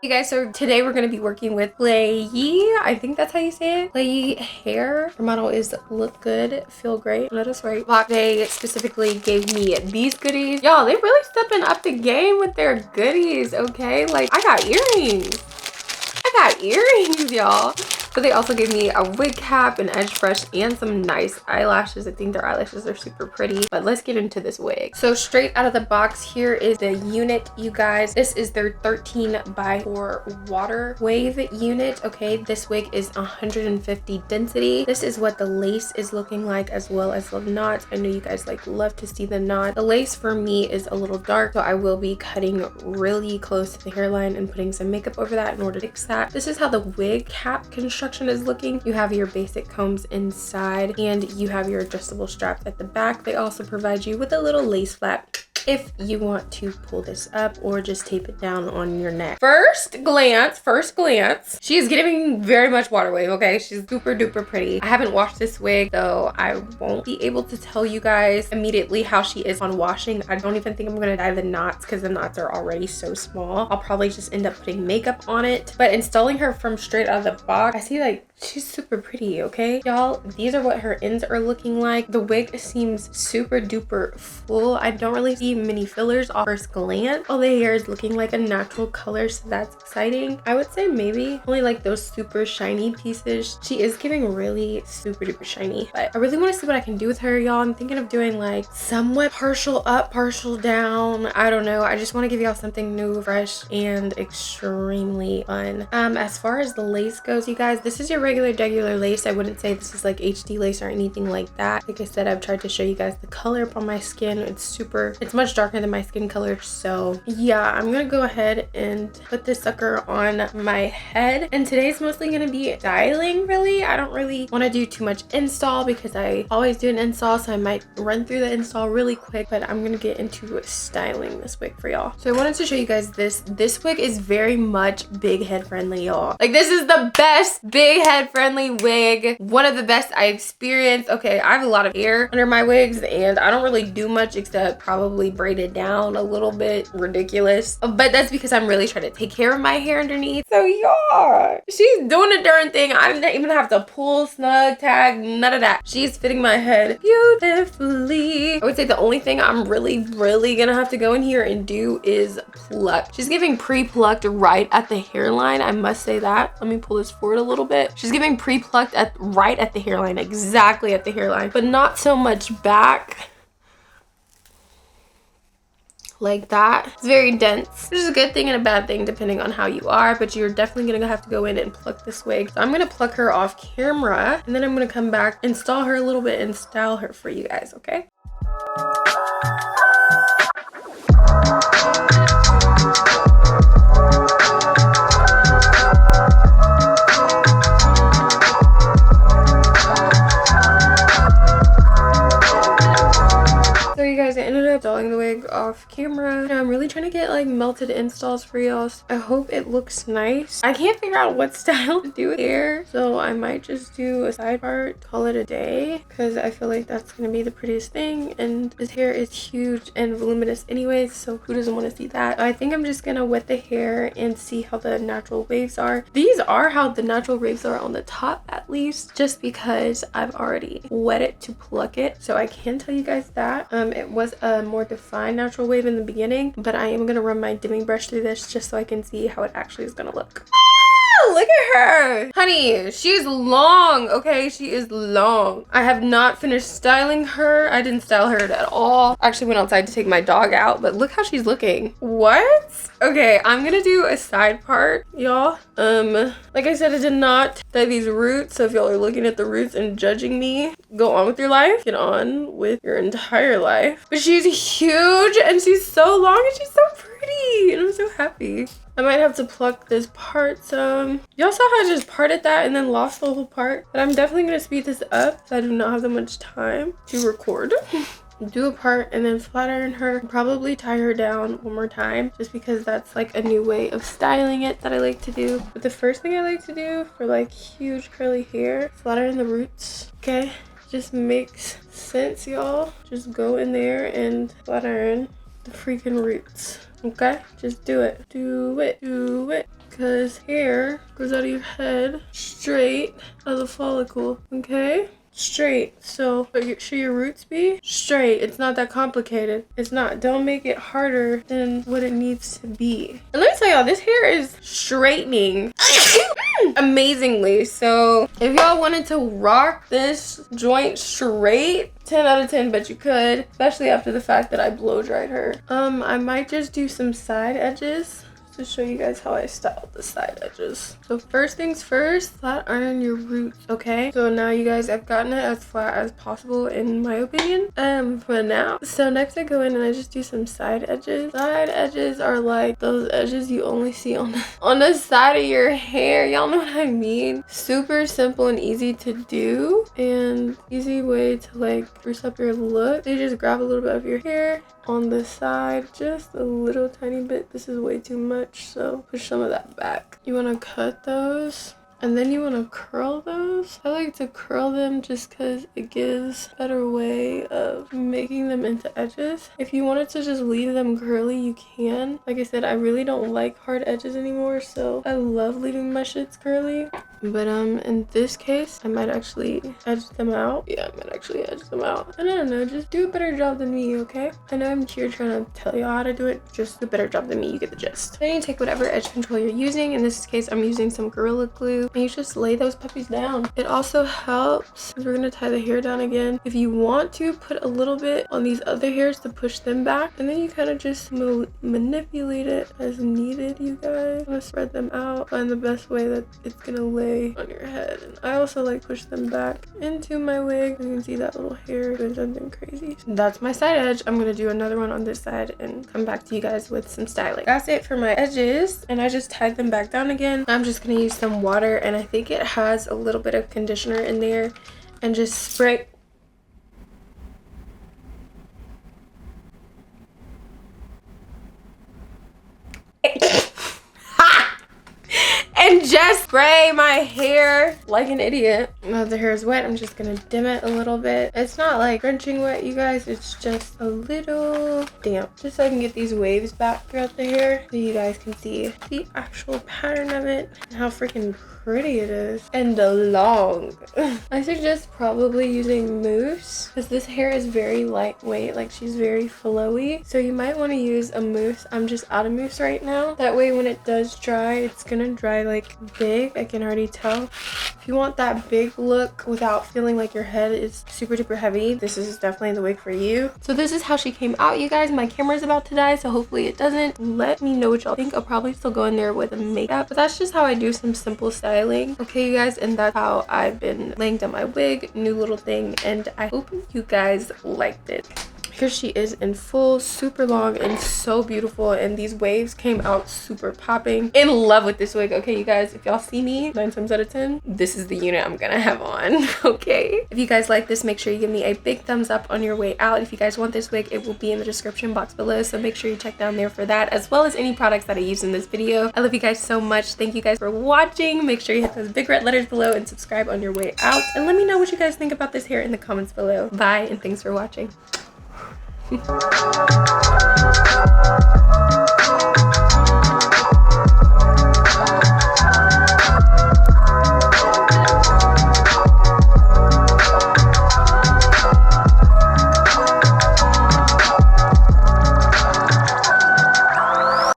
Hey guys, so today we're going to be working with Klaiyi. I think that's how you say it. Klaiyi Hair. Her model is Look Good, Feel Great. Let us right. They specifically gave me these goodies. Y'all, they really stepping up the game with their goodies, okay? Like, I got earrings, y'all. But they also gave me a wig cap, an edge brush, and some nice eyelashes. I think their eyelashes are super pretty. But let's get into this wig. So straight out of the box, here is the unit, you guys. This is their 13x4 water wave unit. Okay, this wig is 150 density. This is what the lace is looking like, as well as the knots. I know you guys like love to see the knot. The lace for me is a little dark, so I will be cutting really close to the hairline and putting some makeup over that in order to fix that. This is how the wig cap construction is looking. You have your basic combs inside and you have your adjustable strap at the back. They also provide you with a little lace flap if you want to pull this up or just tape it down on your neck. First glance, she is giving very much water wave, okay? She's super duper pretty. I haven't washed this wig, so I won't be able to tell you guys immediately how she is on washing. I don't even think I'm gonna dye the knots because the knots are already so small. I'll probably just end up putting makeup on it. But installing her from straight out of the box, I see like she's super pretty, okay? Y'all, these are what her ends are looking like. The wig seems super duper full. I don't really see many fillers off first glance. All the hair is looking like a natural color, so that's exciting. I would say maybe only like those super shiny pieces. She is giving really super duper shiny, but I really want to see what I can do with her, y'all. I'm thinking of doing like somewhat partial up, partial down. I don't know. I just want to give y'all something new, fresh, and extremely fun. As far as the lace goes, you guys, this is your regular lace. I wouldn't say this is like HD lace or anything like that. Like I said, I've tried to show you guys the color up on my skin. It's much darker than my skin color, so yeah, I'm gonna go ahead and put this sucker on my head. And today's mostly gonna be styling, really. I don't really want to do too much install because I always do an install, so I might run through the install really quick, but I'm gonna get into styling this wig for y'all. So I wanted to show you guys this wig is very much big head friendly, y'all. Like, this is the best big head friendly wig, one of the best I've experienced. Okay, I have a lot of hair under my wigs and I don't really do much except probably braid it down a little bit. Ridiculous, but that's because I'm really trying to take care of my hair underneath. So yeah, she's doing a darn thing. I didn't even have to pull, snug, tag, none of that. She's fitting my head beautifully. I would say the only thing I'm really gonna have to go in here and do is pluck. She's giving pre-plucked right at the hairline, I must say that. Let me pull this forward a little bit. She's giving pre-plucked right at the hairline, exactly at the hairline, but not so much back like that. It's very dense, which is a good thing and a bad thing depending on how you are, but you're definitely gonna have to go in and pluck this wig. So I'm gonna pluck her off camera and then I'm gonna come back, install her a little bit, and style her for you guys, okay? So you guys, I ended up installing the wig off camera. Now I'm really trying to get like melted installs for y'all. So I hope it looks nice. I can't figure out what style to do with hair, so I might just do a side part, call it a day, because I feel like that's gonna be the prettiest thing. And this hair is huge and voluminous anyways, so who doesn't want to see that? So I think I'm just gonna wet the hair and see how the natural waves are. These are how the natural waves are on the top, at least, just because I've already wet it to pluck it. So I can tell you guys that. It was a more defined natural wave in the beginning, but I am gonna run my dimming brush through this just so I can see how it actually is gonna look. Look at her, honey. She's long, okay? She is long. I have not finished styling her. I didn't style her at all. I actually went outside to take my dog out, but look how she's looking. What? Okay, I'm gonna do a side part, y'all. Like I said, I did not dye these roots, so if y'all are looking at the roots and judging me, go on with your life. Get on with your entire life. But she's huge and she's so long and she's so pretty, and I'm so happy. I might have to pluck this part some. Y'all saw how I just parted that and then lost the whole part, but I'm definitely gonna speed this up so I do not have that much time to record. Do a part and then flat iron her, probably tie her down one more time, just because that's like a new way of styling it that I like to do. But the first thing I like to do for like huge curly hair, flat iron the roots. Okay, just makes sense, y'all. Just go in there and flat iron the freaking roots. Okay, just do it, do it, do it. because hair goes out of your head straight out of the follicle, okay? Straight. So should your roots be straight? It's not that complicated. It's not. Don't make it harder than what it needs to be. And let me tell y'all, this hair is straightening amazingly. So if y'all wanted to rock this joint straight, 10 out of 10, but you could, especially after the fact that I blow dried her. I might just do some side edges to show you guys how I styled the side edges. So first things first, flat iron your roots, okay? So now you guys, I've gotten it as flat as possible in my opinion, for now. So next I go in and I just do some side edges. Side edges are like those edges you only see on the side of your hair. Y'all know what I mean? Super simple and easy to do, and easy way to like spruce up your look. So you just grab a little bit of your hair on the side, just a little tiny bit. This is way too much, so push some of that back. You want to cut those and then you want to curl those. I like to curl them just because it gives a better way of making them into edges. If you wanted to just leave them curly, you can. Like I said, I really don't like hard edges anymore, so I love leaving my shits curly. But in this case, I might actually edge them out. Yeah, I might actually edge them out. And I don't know, just do a better job than me, okay? I know I'm here trying to tell you how to do it. Just do a better job than me, you get the gist. Then you take whatever edge control you're using. In this case, I'm using some Gorilla Glue. And you just lay those puppies down. It also helps, because we're gonna tie the hair down again. If you want to, put a little bit on these other hairs to push them back. And then you kind of just manipulate it as needed, you guys. I'm gonna spread them out. Find the best way that it's gonna lay on your head. And I also like push them back into my wig. You can see that little hair doing something crazy. That's my side edge. I'm gonna do another one on this side and come back to you guys with some styling. That's it for my edges, and I just tied them back down again. I'm just gonna use some water, and I think it has a little bit of conditioner in there, and just spray. And just spray my hair like an idiot. Now the hair is wet, I'm just gonna dim it a little bit. It's not like drenching wet, you guys. It's just a little damp, just so I can get these waves back throughout the hair, so you guys can see the actual pattern of it and how freaking pretty it is, and long. I suggest probably using mousse, because this hair is very lightweight, like she's very flowy, so you might want to use a mousse. I'm just out of mousse right now. That way when it does dry, it's gonna dry like big. I can already tell. If you want that big look without feeling like your head is super duper heavy, this is definitely the wig for you. So this is how she came out, you guys. My camera's about to die, so hopefully it doesn't. Let me know what y'all think. I'll probably still go in there with a makeup, but that's just how I do some simple styling. Okay, you guys, and that's how I've been laying down my wig. New little thing, and I hope you guys liked it. Here she is in full, super long and so beautiful, and these waves came out super popping. In love with this wig. Okay, you guys, if y'all see me 9 times out of 10, this is the unit I'm gonna have on. Okay, if you guys like this, make sure you give me a big thumbs up on your way out. If you guys want this wig, it will be in the description box below, so make sure you check down there for that, as well as any products that I use in this video. I love you guys so much. Thank you guys for watching. Make sure you hit those big red letters below and subscribe on your way out, and let me know what you guys think about this hair in the comments below. Bye, and thanks for watching.